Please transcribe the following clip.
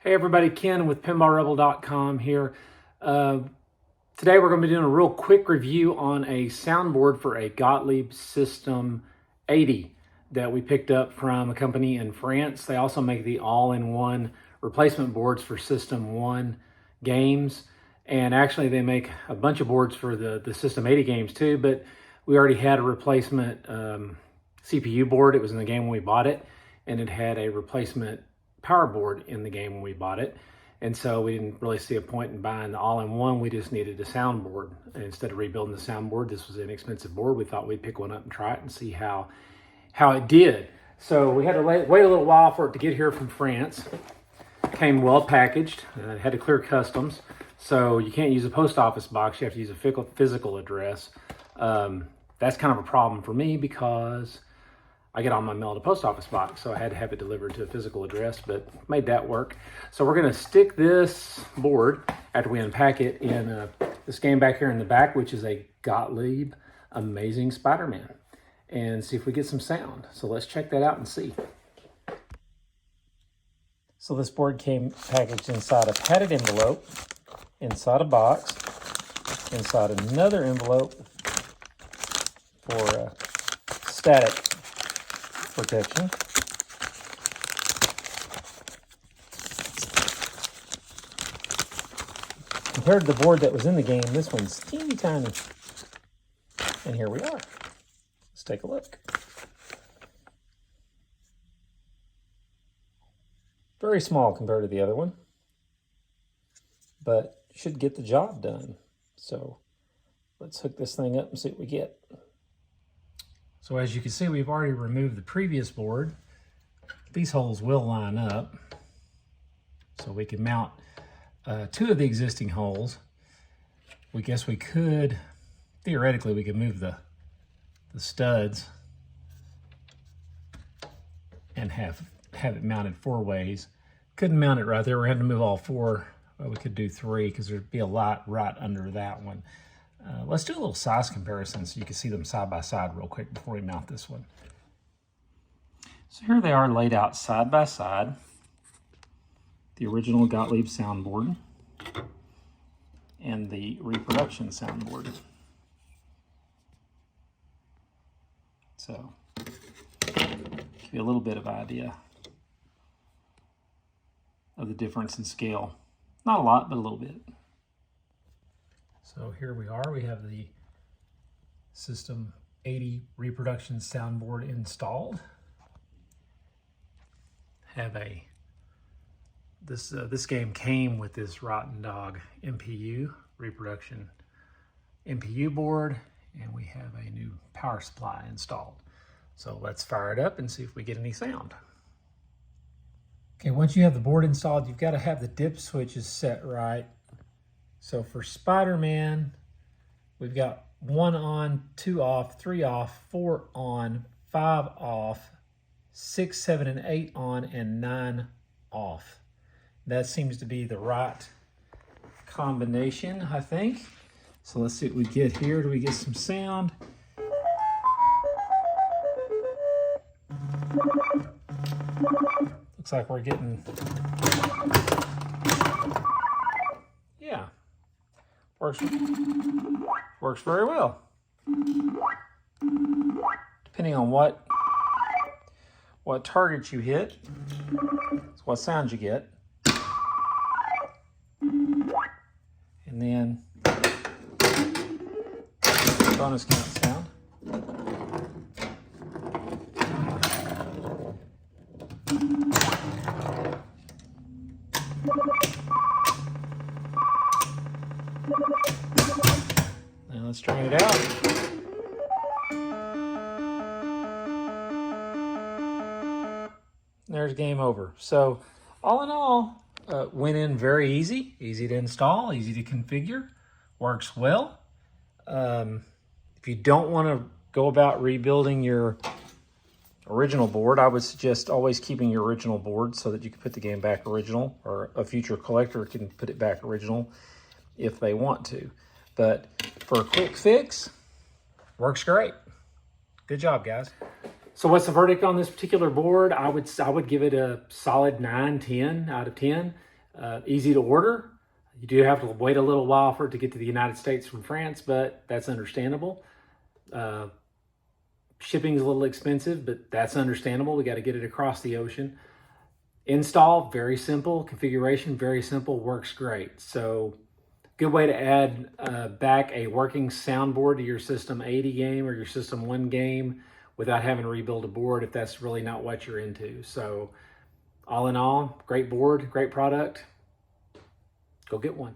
Hey everybody, Ken with PinballRebel.com here. Today we're going to be doing a real quick review on a soundboard for a Gottlieb System 80 that we picked up from a company in France. They also make the all-in-one replacement boards for System 1 games. And actually they make a bunch of boards for the System 80 games too, but we already had a replacement CPU board. It was in the game when we bought it, and it had a replacement power board in the game when we bought it, and so we didn't really see a point in buying the all-in-one. We just needed a soundboard, and instead of rebuilding the soundboard, this was an inexpensive board. We thought we'd pick one up and try it and see how it did. So we had to wait a little while for it to get here from France. It came well packaged. It had to clear customs, so you can't use a post office box. You have to use a physical address. That's kind of a problem for me because I get all my mail at a post office box, so I had to have it delivered to a physical address, but made that work. So we're gonna stick this board, after we unpack it, in this game back here in the back, which is a Gottlieb Amazing Spider-Man, and see if we get some sound. So let's check that out and see. So this board came packaged inside a padded envelope, inside a box, inside another envelope for static protection. Compared to the board that was in the game, this one's teeny tiny. And here we are. Let's take a look. Very small compared to the other one, but should get the job done. So let's hook this thing up and see what we get. So as you can see, we've already removed the previous board. These holes will line up, so we can mount two of the existing holes. We guess we could, theoretically, we could move the studs and have it mounted 4 ways. Couldn't mount it right there. We're going to move all 4. Well, we could do 3 because there'd be a lot right under that one. Let's do a little size comparison so you can see them side by side real quick before we mount this one. So here they are laid out side by side. The original Gottlieb soundboard and the Reproduction soundboard. So, give you a little bit of idea of the difference in scale. Not a lot, but a little bit. So here we are. We have the System 80 Reproduction soundboard installed. This game came with this Rotten Dog MPU Reproduction MPU board, and we have a new power supply installed. So let's fire it up and see if we get any sound. Okay, once you have the board installed, you've got to have the dip switches set right. So for Spider-Man, we've got 1 on, 2 off, 3 off, 4 on, 5 off, 6, 7, and 8 on, and 9 off. That seems to be the right combination, I think. So let's see what we get here. Do we get some sound? Looks like we're getting... yeah. Works very well. Depending on what target you hit, it's what sound you get. And then bonus count sound. Now let's drain it out. There's game over. So all in all, went in very easy to install, easy to configure, works well. If you don't want to go about rebuilding your original board, I would suggest always keeping your original board so that you can put the game back original, or a future collector can put it back original if they want to. But for a quick fix, works great. Good job, guys. So what's the verdict on this particular board? I would give it a solid 9, 10 out of 10. Easy to order. You do have to wait a little while for it to get to the United States from France, but that's understandable. Shipping is a little expensive, but that's understandable. We got to get it across the ocean. Install, very simple. Configuration, very simple. Works great. So good way to add back a working soundboard to your System 80 game or your System 1 game without having to rebuild a board if that's really not what you're into. So all in all, great board, great product. Go get one.